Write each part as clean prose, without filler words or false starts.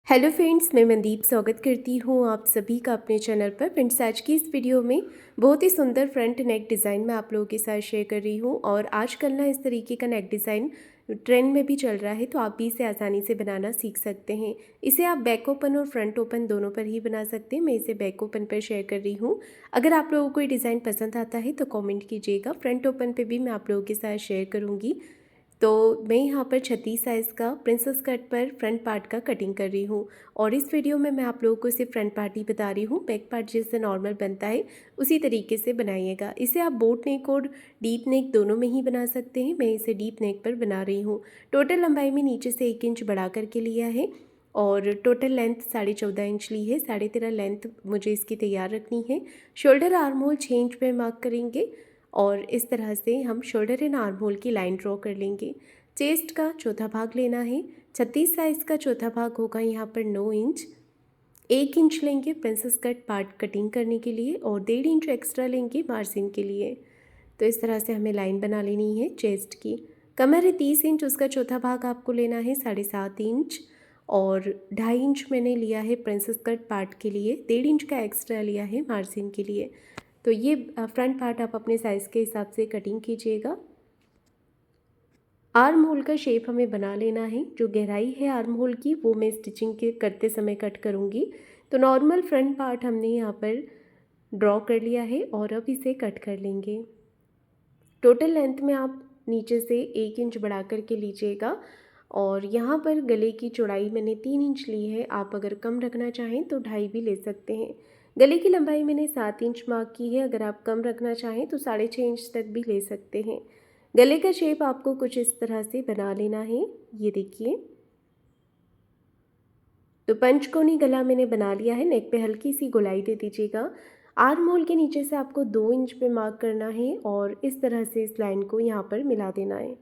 Hello friends, मैं मनदीप स्वागत करती हूँ आप सभी का अपने चैनल पर। फ्रेंड्स, आज की इस वीडियो में बहुत ही सुंदर फ्रंट नेक डिज़ाइन मैं आप लोगों के साथ शेयर कर रही हूँ। और आजकल ना इस तरीके का नेक डिज़ाइन ट्रेंड में भी चल रहा है, तो आप भी इसे आसानी से बनाना सीख सकते हैं। इसे आप बैक ओपन और फ्रंट ओपन दोनों पर ही बना सकते हैं। मैं इसे बैक ओपन पर शेयर कर रही हूँ। अगर आप लोगों को ये डिज़ाइन पसंद आता है तो कॉमेंट कीजिएगा। फ्रंट ओपन पर भी मैं आप लोगों के साथ शेयर करूँगी। तो मैं यहाँ पर 36 साइज़ का प्रिंसेस कट पर फ्रंट पार्ट का कटिंग कर रही हूँ। और इस वीडियो में मैं आप लोगों को सिर्फ फ्रंट पार्ट ही बता रही हूँ। बैक पार्ट जैसे नॉर्मल बनता है उसी तरीके से बनाइएगा। इसे आप बोट नेक और डीप नेक दोनों में ही बना सकते हैं। मैं इसे डीप नेक पर बना रही हूँ। टोटल लंबाई में नीचे से 1 इंच बढ़ा करके लिया है और टोटल लेंथ 14.5 इंच ली है। 13.5 लेंथ मुझे इसकी तैयार रखनी है। शोल्डर आर्म होल 6 इंच पर मार्क करेंगे और इस तरह से हम शोल्डर एंड आर्म होल की लाइन ड्रॉ कर लेंगे। चेस्ट का चौथा भाग लेना है। 36 साइज़ का चौथा भाग होगा यहाँ पर 9 इंच। 1 इंच लेंगे प्रिंसेस कट पार्ट कटिंग करने के लिए और 1.5 इंच एक्स्ट्रा लेंगे मार्जिन के लिए। तो इस तरह से हमें लाइन बना लेनी है चेस्ट की। कमर है 30 इंच, उसका चौथा भाग आपको लेना है 7.5 इंच और 2.5 इंच मैंने लिया है प्रिंसेस कट पार्ट के लिए। 1.5 इंच का एक्स्ट्रा लिया है मार्जिन के लिए। तो ये फ्रंट पार्ट आप अपने साइज़ के हिसाब से कटिंग कीजिएगा। आर्म होल का शेप हमें बना लेना है। जो गहराई है आर्म होल की वो मैं स्टिचिंग के करते समय कट करूँगी। तो नॉर्मल फ्रंट पार्ट हमने यहाँ पर ड्रॉ कर लिया है और अब इसे कट कर लेंगे। टोटल लेंथ में आप नीचे से 1 इंच बढ़ा करके लीजिएगा और यहाँ पर गले की चौड़ाई मैंने 3 इंच ली है। आप अगर कम रखना चाहें तो 2.5 भी ले सकते हैं। गले की लंबाई मैंने 7 इंच मार्क की है। अगर आप कम रखना चाहें तो 6.5 इंच तक भी ले सकते हैं। गले का शेप आपको कुछ इस तरह से बना लेना है। ये देखिए, तो पंचकोनी गला मैंने बना लिया है। नेक पे हल्की सी गोलाई दे दीजिएगा। आर्म होल के नीचे से आपको 2 इंच पे मार्क करना है और इस तरह से इस लाइन को यहाँ पर मिला देना है।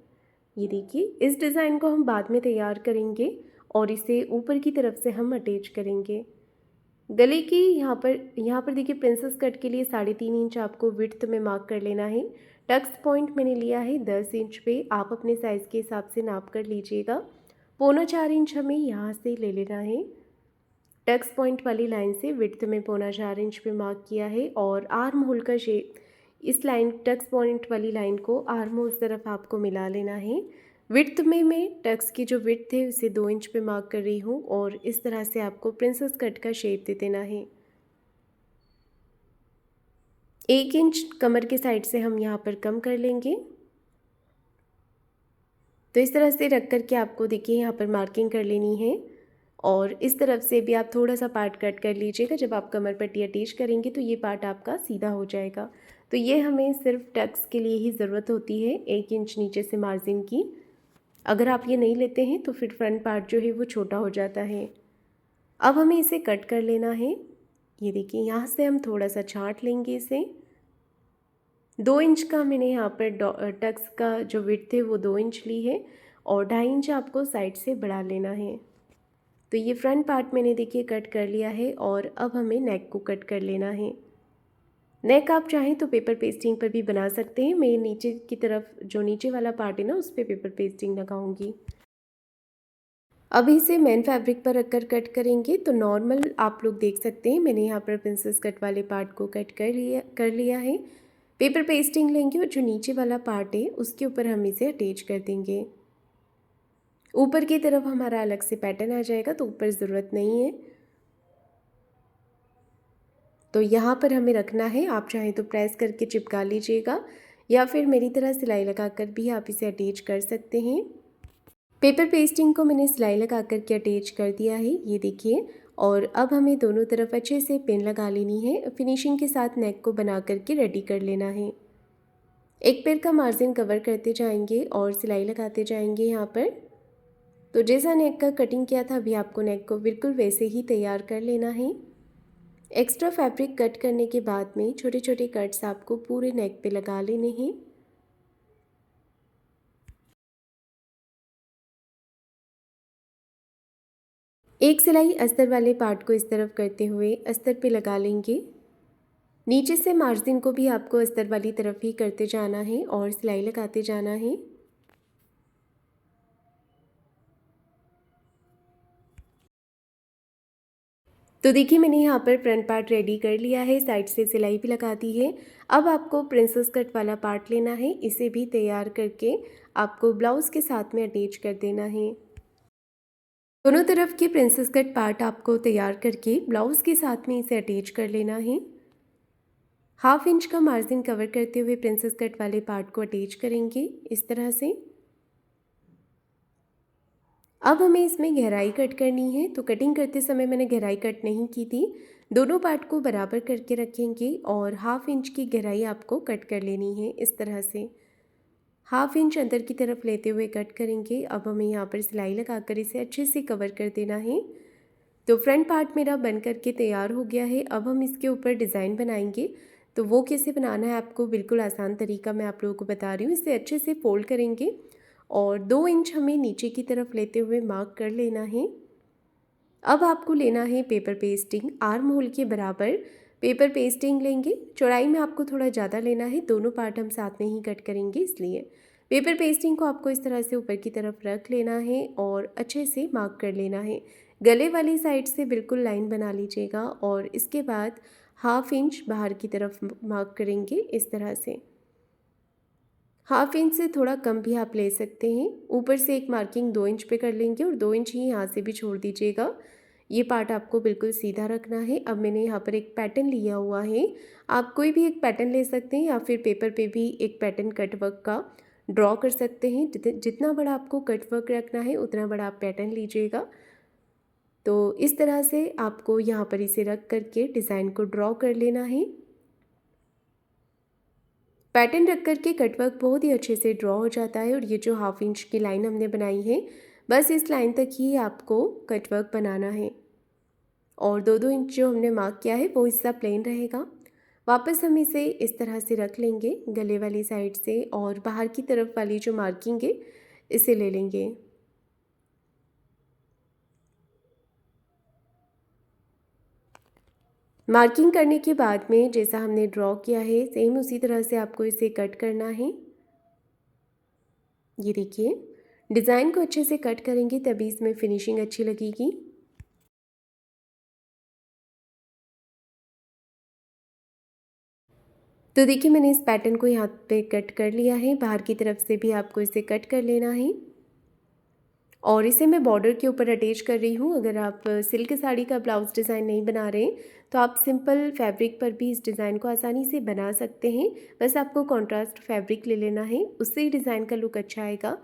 ये देखिए, इस डिज़ाइन को हम बाद में तैयार करेंगे और इसे ऊपर की तरफ से हम अटैच करेंगे। गले की यहाँ पर देखिए, प्रिंसेस कट के लिए 3.5 इंच आपको विड्थ में मार्क कर लेना है। टक्स पॉइंट मैंने लिया है 10 इंच पे। आप अपने साइज़ के हिसाब से नाप कर लीजिएगा। 3.25 इंच हमें यहाँ से ले लेना है। टक्स पॉइंट वाली लाइन से विड्थ में 3.25 इंच पे मार्क किया है और आर्म होल का शेप इस लाइन टक्स पॉइंट वाली लाइन को आर्म होल तरफ आपको मिला लेना है। विड्थ में मैं टक्स की जो विड्थ है उसे 2 इंच पे मार्क कर रही हूँ और इस तरह से आपको प्रिंसेस कट का शेप दे देना है। 1 इंच कमर के साइड से हम यहाँ पर कम कर लेंगे। तो इस तरह से रख करके आपको देखिए यहाँ पर मार्किंग कर लेनी है और इस तरफ से भी आप थोड़ा सा पार्ट कट कर लीजिएगा। जब आप कमर पट्टी अटैच करेंगे तो ये पार्ट आपका सीधा हो जाएगा। तो ये हमें सिर्फ टक्स के लिए ही ज़रूरत होती है, 1 इंच नीचे से मार्जिन की। अगर आप ये नहीं लेते हैं तो फिर फ्रंट पार्ट जो है वो छोटा हो जाता है। अब हमें इसे कट कर लेना है। ये देखिए, यहाँ से हम थोड़ा सा छाँट लेंगे इसे। 2 इंच का मैंने यहाँ पर टक्स का जो विड्थ है वो 2 इंच ली है और 2.5 इंच आपको साइड से बढ़ा लेना है। तो ये फ्रंट पार्ट मैंने देखिए कट कर लिया है और अब हमें नेक को कट कर लेना है। नेक आप चाहें तो पेपर पेस्टिंग पर भी बना सकते हैं। मैं नीचे की तरफ जो नीचे वाला पार्ट है ना उस पर पेपर पेस्टिंग लगाऊंगी। अब इसे मेन फैब्रिक पर रखकर कट करेंगे। तो नॉर्मल आप लोग देख सकते हैं, मैंने यहाँ पर प्रिंसेस कट वाले पार्ट को कट कर लिया है। पेपर पेस्टिंग लेंगे और जो नीचे वाला पार्ट है उसके ऊपर हम इसे अटैच कर देंगे। ऊपर की तरफ हमारा अलग से पैटर्न आ जाएगा, तो ऊपर ज़रूरत नहीं है। तो यहाँ पर हमें रखना है। आप चाहें तो प्रेस करके चिपका लीजिएगा या फिर मेरी तरह सिलाई लगाकर भी आप इसे अटैच कर सकते हैं। पेपर पेस्टिंग को मैंने सिलाई लगा कर के अटैच कर दिया है, ये देखिए। और अब हमें दोनों तरफ अच्छे से पिन लगा लेनी है। फिनिशिंग के साथ नेक को बना करके रेडी कर लेना है। एक पैर का मार्जिन कवर करते जाएंगे और सिलाई लगाते जाएंगे यहाँ पर। तो जैसा नेक का कटिंग किया था अभी आपको नेक को बिल्कुल वैसे ही तैयार कर लेना है। एक्स्ट्रा फैब्रिक कट करने के बाद में छोटे छोटे कट्स आपको पूरे नेक पे लगा लेने हैं। एक सिलाई अस्तर वाले पार्ट को इस तरफ करते हुए अस्तर पे लगा लेंगे। नीचे से मार्जिन को भी आपको अस्तर वाली तरफ ही करते जाना है और सिलाई लगाते जाना है। तो देखिए मैंने यहाँ पर फ्रंट पार्ट रेडी कर लिया है, साइड से सिलाई भी लगा दी है। अब आपको प्रिंसेस कट वाला पार्ट लेना है, इसे भी तैयार करके आपको ब्लाउज़ के साथ में अटैच कर देना है। दोनों तरफ के प्रिंसेस कट पार्ट आपको तैयार करके ब्लाउज़ के साथ में इसे अटैच कर लेना है। 1/2 इंच का मार्जिन कवर करते हुए प्रिंसेस कट वाले पार्ट को अटैच करेंगे इस तरह से। अब हमें इसमें गहराई कट करनी है, तो कटिंग करते समय मैंने गहराई कट नहीं की थी। दोनों पार्ट को बराबर करके रखेंगे और 1/2 इंच की गहराई आपको कट कर लेनी है इस तरह से। 1/2 इंच अंदर की तरफ लेते हुए कट करेंगे। अब हमें यहाँ पर सिलाई लगाकर इसे अच्छे से कवर कर देना है। तो फ्रंट पार्ट मेरा बन करके तैयार हो गया है। अब हम इसके ऊपर डिज़ाइन बनाएंगे, तो वो कैसे बनाना है आपको बिल्कुल आसान तरीका मैं आप लोगों को बता रही हूँ। इसे अच्छे से फोल्ड करेंगे और 2 इंच हमें नीचे की तरफ लेते हुए मार्क कर लेना है। अब आपको लेना है पेपर पेस्टिंग, आर्म होल के बराबर पेपर पेस्टिंग लेंगे। चौड़ाई में आपको थोड़ा ज़्यादा लेना है, दोनों पार्ट हम साथ में ही कट करेंगे इसलिए। पेपर पेस्टिंग को आपको इस तरह से ऊपर की तरफ रख लेना है और अच्छे से मार्क कर लेना है। गले वाली साइड से बिल्कुल लाइन बना लीजिएगा और इसके बाद 1/2 इंच बाहर की तरफ मार्क करेंगे इस तरह से। 1/2 इंच से थोड़ा कम भी आप ले सकते हैं। ऊपर से एक मार्किंग 2 इंच पे कर लेंगे और 2 इंच ही यहाँ से भी छोड़ दीजिएगा। ये पार्ट आपको बिल्कुल सीधा रखना है। अब मैंने यहाँ पर एक पैटर्न लिया हुआ है, आप कोई भी एक पैटर्न ले सकते हैं या फिर पेपर पे भी एक पैटर्न कटवर्क का ड्रॉ कर सकते हैं। जितना बड़ा आपको कटवर्क रखना है उतना बड़ा आप पैटर्न लीजिएगा। तो इस तरह से आपको यहाँ पर इसे रख करके डिज़ाइन को ड्रॉ कर लेना है। पैटर्न रख कर के कटवर्क बहुत ही अच्छे से ड्रॉ हो जाता है और ये जो 1/2 इंच की लाइन हमने बनाई है, बस इस लाइन तक ही आपको कटवर्क बनाना है और 2-2 इंच जो हमने मार्क किया है वो हिस्सा प्लेन रहेगा। वापस हम इसे इस तरह से रख लेंगे गले वाली साइड से और बाहर की तरफ वाली जो मार्किंग है इसे ले लेंगे। मार्किंग करने के बाद में जैसा हमने ड्रॉ किया है सेम उसी तरह से आपको इसे कट करना है। ये देखिए, डिज़ाइन को अच्छे से कट करेंगे तभी इसमें फिनिशिंग अच्छी लगेगी। तो देखिए मैंने इस पैटर्न को यहाँ पे कट कर लिया है, बाहर की तरफ से भी आपको इसे कट कर लेना है और इसे मैं बॉर्डर के ऊपर अटैच कर रही हूँ। अगर आप सिल्क साड़ी का ब्लाउज डिज़ाइन नहीं बना रहे तो आप सिंपल फैब्रिक पर भी इस डिज़ाइन को आसानी से बना सकते हैं। बस आपको कॉन्ट्रास्ट फैब्रिक ले लेना है, उससे ही डिज़ाइन का लुक अच्छा आएगा।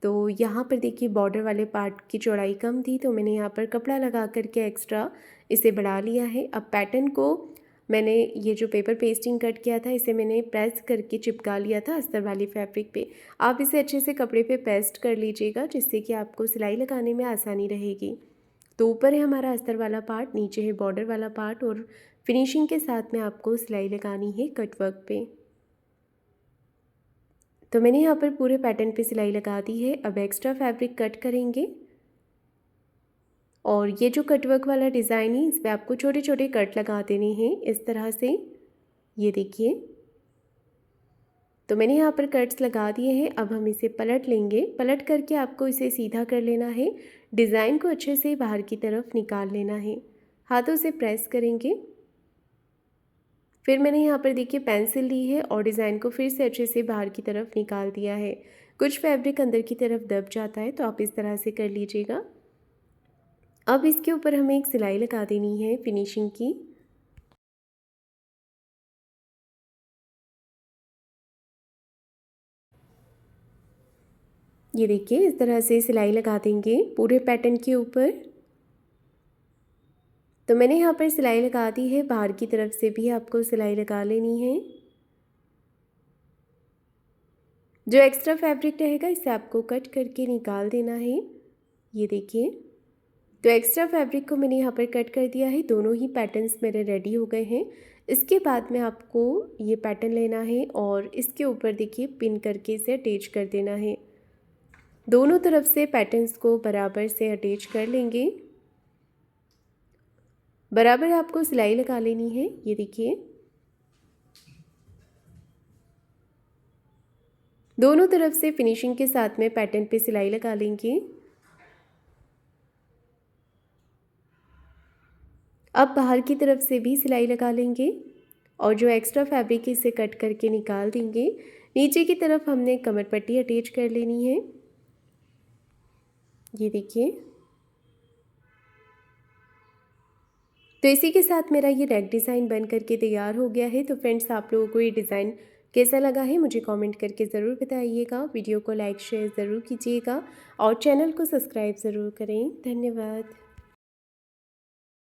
तो यहाँ पर देखिए बॉर्डर वाले पार्ट की चौड़ाई कम थी तो मैंने यहाँ पर कपड़ा लगा करके एक्स्ट्रा इसे बढ़ा लिया है। अब पैटर्न को मैंने ये जो पेपर पेस्टिंग कट किया था इसे मैंने प्रेस करके चिपका लिया था अस्तर वाली फैब्रिक पे। आप इसे अच्छे से कपड़े पे पेस्ट कर लीजिएगा जिससे कि आपको सिलाई लगाने में आसानी रहेगी। तो ऊपर है हमारा अस्तर वाला पार्ट, नीचे है बॉर्डर वाला पार्ट और फिनिशिंग के साथ में आपको सिलाई लगानी है कटवर्क पे। तो मैंने यहाँ पर पूरे पैटर्न पे सिलाई लगा दी है। अब एक्स्ट्रा फैब्रिक कट करेंगे और ये जो कटवर्क वाला डिज़ाइन है इस पर आपको छोटे छोटे कट लगा देने हैं इस तरह से। ये देखिए, तो मैंने यहाँ पर कट्स लगा दिए हैं। अब हम इसे पलट लेंगे, पलट करके आपको इसे सीधा कर लेना है। डिज़ाइन को अच्छे से बाहर की तरफ निकाल लेना है, हाथों से प्रेस करेंगे। फिर मैंने यहाँ पर देखिए पेंसिल ली है और डिज़ाइन को फिर से अच्छे से बाहर की तरफ निकाल दिया है। कुछ फैब्रिक अंदर की तरफ दब जाता है तो आप इस तरह से कर लीजिएगा। अब इसके ऊपर हमें एक सिलाई लगा देनी है फिनिशिंग की। ये देखिए इस तरह से सिलाई लगा देंगे पूरे पैटर्न के ऊपर। तो मैंने यहाँ पर सिलाई लगा दी है, बाहर की तरफ से भी आपको सिलाई लगा लेनी है। जो एक्स्ट्रा फैब्रिक रहेगा इसे आपको कट करके निकाल देना है। ये देखिए, तो एक्स्ट्रा फैब्रिक को मैंने यहाँ पर कट कर दिया है। दोनों ही पैटर्न्स मेरे रेडी हो गए हैं। इसके बाद में आपको ये पैटर्न लेना है और इसके ऊपर देखिए पिन करके इसे अटैच कर देना है। दोनों तरफ से पैटर्न्स को बराबर से अटैच कर लेंगे। बराबर आपको सिलाई लगा लेनी है। ये देखिए, दोनों तरफ से फिनिशिंग के साथ में पैटर्न पे सिलाई लगा लेंगे। अब बाहर की तरफ से भी सिलाई लगा लेंगे और जो एक्स्ट्रा फैब्रिक है इसे कट करके निकाल देंगे। नीचे की तरफ हमने कमर पट्टी अटैच कर लेनी है। ये देखिए, तो इसी के साथ मेरा ये नेक डिज़ाइन बन करके तैयार हो गया है। तो फ्रेंड्स, आप लोगों को ये डिज़ाइन कैसा लगा है मुझे कमेंट करके ज़रूर बताइएगा। वीडियो को लाइक शेयर ज़रूर कीजिएगा और चैनल को सब्सक्राइब ज़रूर करें। धन्यवाद।